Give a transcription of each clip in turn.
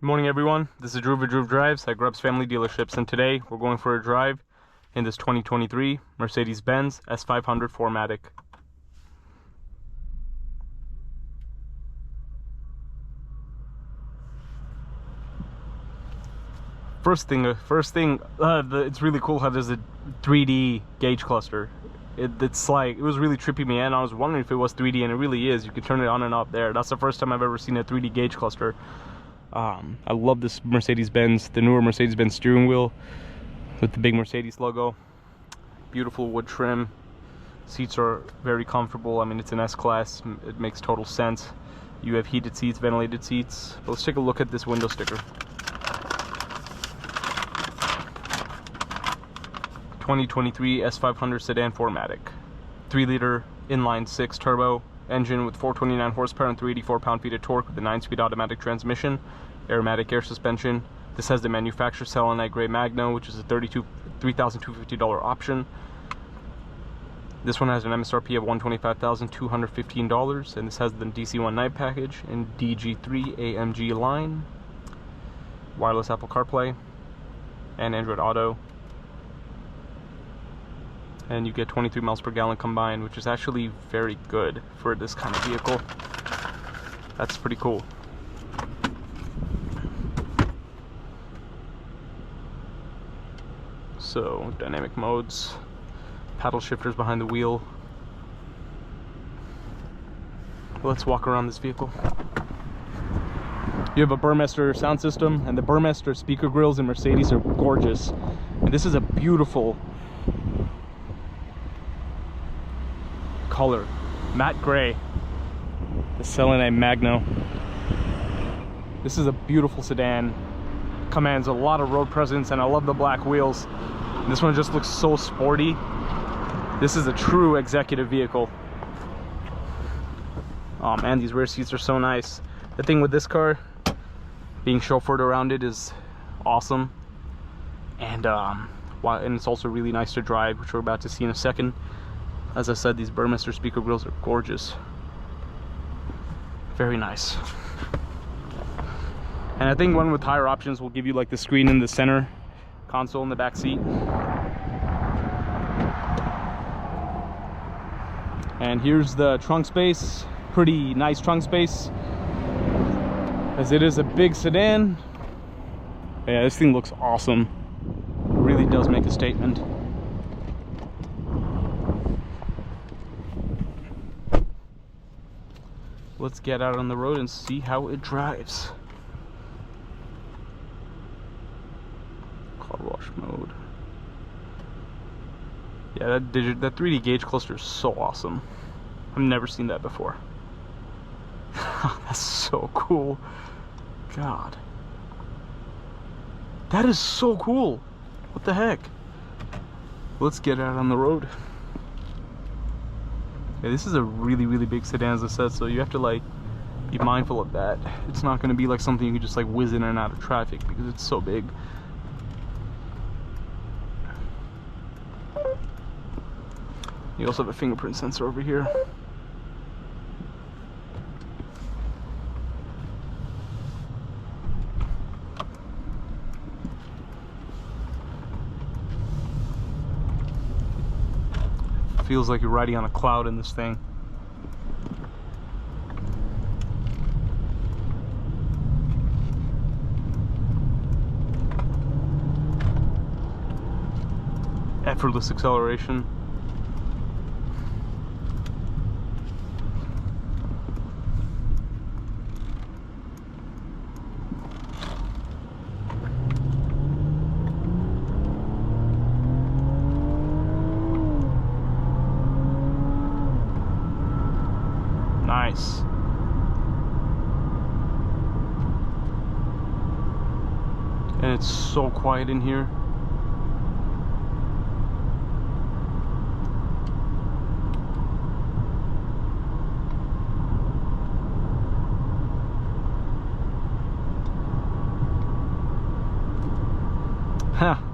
Good morning, everyone. This is Drew with Drew Drives at Grubbs Family Dealerships, and today we're going for a drive in this 2023 Mercedes-Benz S500 4MATIC. First thing, it's really cool how there's a 3D gauge cluster. It's like, it was really tripping me in. I was wondering if it was 3D, and it really is. You can turn it on and off there. That's the first time I've ever seen a 3D gauge cluster. I love this Mercedes-Benz, the newer Mercedes-Benz steering wheel with the big Mercedes logo. Beautiful wood trim. Seats are very comfortable. I mean, it's an S-Class. It makes total sense. You have heated seats, ventilated seats. But let's take a look at this window sticker. 2023 S500 sedan 4MATIC. 3-liter inline-6 turbo engine with 429 horsepower and 384 pound-feet of torque with a 9-speed automatic transmission, aromatic air suspension. This has the manufacturer selenite gray Magno, which is a $3,250 option. This one has an MSRP of $125,215, and this has the DC1 night package and DG3 AMG line, wireless Apple CarPlay, and Android Auto. And you get 23 miles per gallon combined, which is actually very good for this kind of vehicle. That's pretty cool. So, dynamic modes, paddle shifters behind the wheel. Let's walk around this vehicle. You have a Burmester sound system, and the Burmester speaker grills in Mercedes are gorgeous. And this is a beautiful color, matte gray, the selenite Magno. This is a beautiful sedan, commands a lot of road presence, and I love the black wheels. This one just looks so sporty. This is a true executive vehicle. Oh man, these rear seats are so nice. The thing with this car, being chauffeured around it is awesome, and it's also really nice to drive, which we're about to see in a second. As I said, these Burmester speaker grills are gorgeous. Very nice. And I think one with higher options will give you like the screen in the center console in the back seat. And here's the trunk space. Pretty nice trunk space, as it is a big sedan. Yeah, this thing looks awesome. It really does make a statement. Let's get out on the road and see how it drives. Car wash mode. Yeah, that 3D gauge cluster is so awesome. I've never seen that before. That's so cool. God. That is so cool. What the heck? Let's get out on the road. Yeah, this is a really, really big sedan, as I said, so you have to like be mindful of that. It's not going to be like something you can just like whiz in and out of traffic because it's so big. You also have a fingerprint sensor over here. Feels like you're riding on a cloud in this thing. Effortless acceleration. Nice. And it's so quiet in here.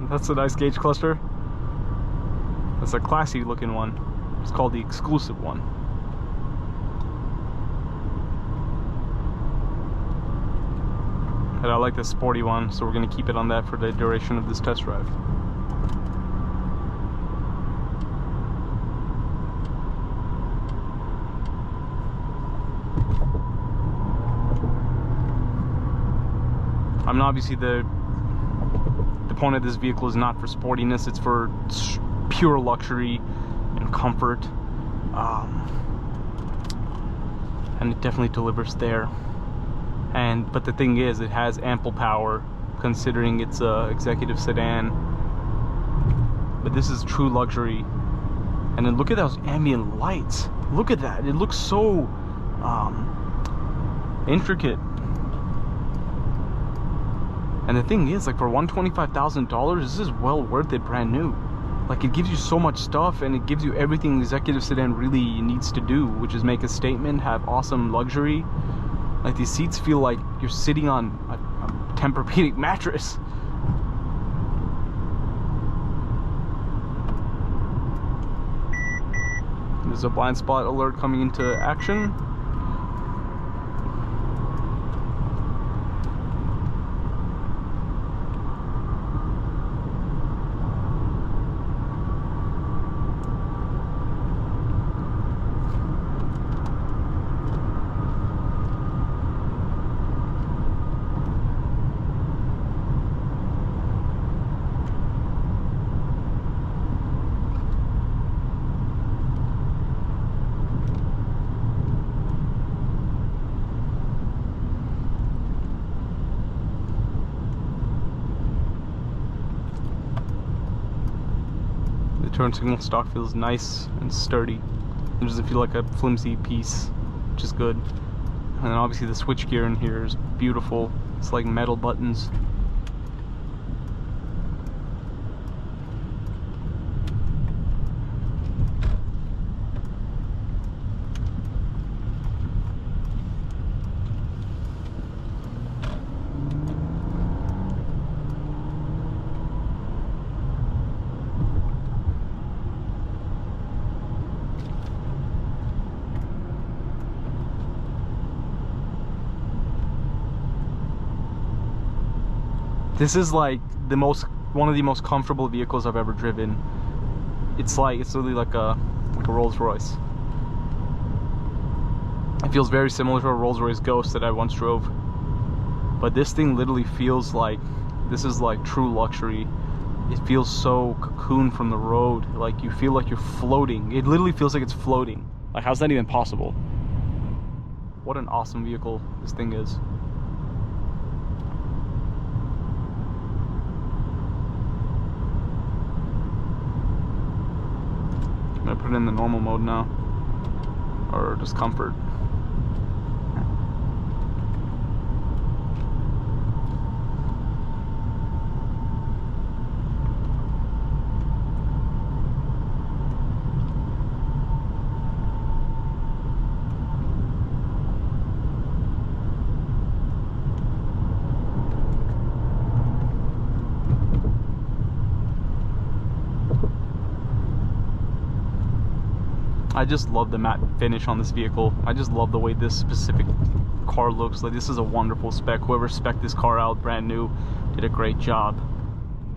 That's a nice gauge cluster. That's a classy looking one. It's called the exclusive one. And I like the sporty one, so we're going to keep it on that for the duration of this test drive. I mean, obviously the point of this vehicle is not for sportiness, it's for pure luxury and comfort, and it definitely delivers there. But the thing is, it has ample power considering it's a executive sedan. But this is true luxury. And then look at those ambient lights. Look at that. It looks so intricate. And the thing is, like, for $125,000, this is well worth it brand new. Like, it gives you so much stuff, and it gives you everything an executive sedan really needs to do, which is make a statement, have awesome luxury. Like, these seats feel like you're sitting on a Tempur-Pedic mattress. There's a blind spot alert coming into action. Turn signal stock feels nice and sturdy. It doesn't feel like a flimsy piece, which is good. And then obviously the switch gear in here is beautiful. It's like metal buttons. This is like one of the most comfortable vehicles I've ever driven. It's literally like a Rolls-Royce. It feels very similar to a Rolls-Royce Ghost that I once drove. But this thing literally feels like, this is like true luxury. It feels so cocooned from the road. Like, you feel like you're floating. It literally feels like it's floating. Like, how's that even possible? What an awesome vehicle this thing is. I'm gonna put it in the normal mode now, or just comfort. I just love the matte finish on this vehicle. I just love the way this specific car looks. Like, this is a wonderful spec. Whoever spec'd this car out brand new did a great job.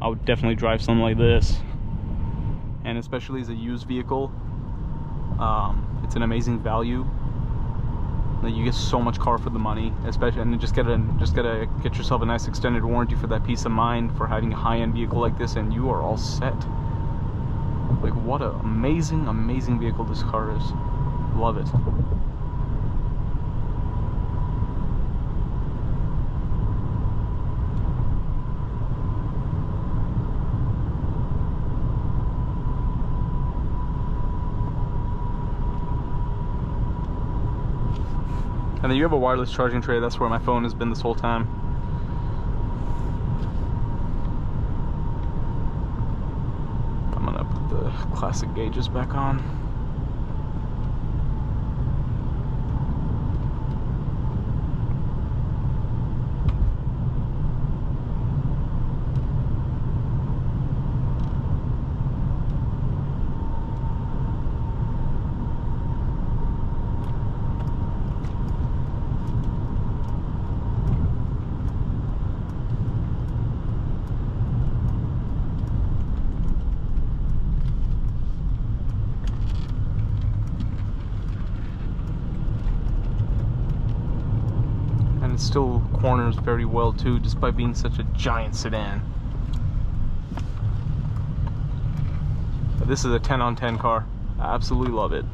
I would definitely drive something like this. And especially as a used vehicle, it's an amazing value. Like, you get so much car for the money, especially, and just gotta get yourself a nice extended warranty for that peace of mind for having a high-end vehicle like this, and you are all set. Like, what an amazing, amazing vehicle this car is. Love it. And then you have a wireless charging tray. That's where my phone has been this whole time. I'm gonna put the classic gauges back on. and still corners very well too, despite being such a giant sedan. But this is a 10 on 10 car. I absolutely love it.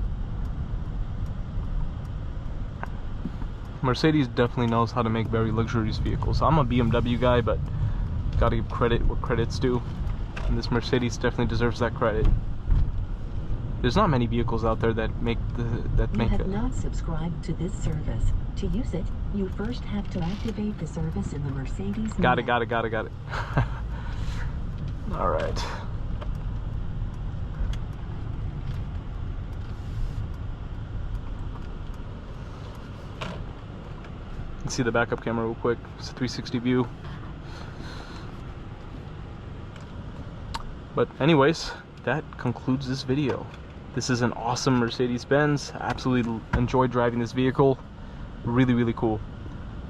Mercedes definitely knows how to make very luxurious vehicles. I'm a BMW guy, but gotta give credit where credit's due, and this Mercedes definitely deserves that credit. There's not many vehicles out there that make You have not subscribed to this service. To use it, you first have to activate the service in the Mercedes. Got it. All right. Let's see the backup camera real quick. It's a 360 view. But anyways, that concludes this video. This is an awesome Mercedes-Benz. I absolutely enjoyed driving this vehicle. Really cool.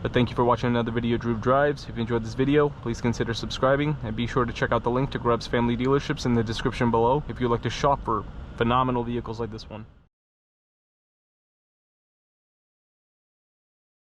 But thank you for watching another video of Drew Drives. If you enjoyed this video, please consider subscribing, and be sure to check out the link to Grubb's family dealerships in the description below if you'd like to shop for phenomenal vehicles like this one.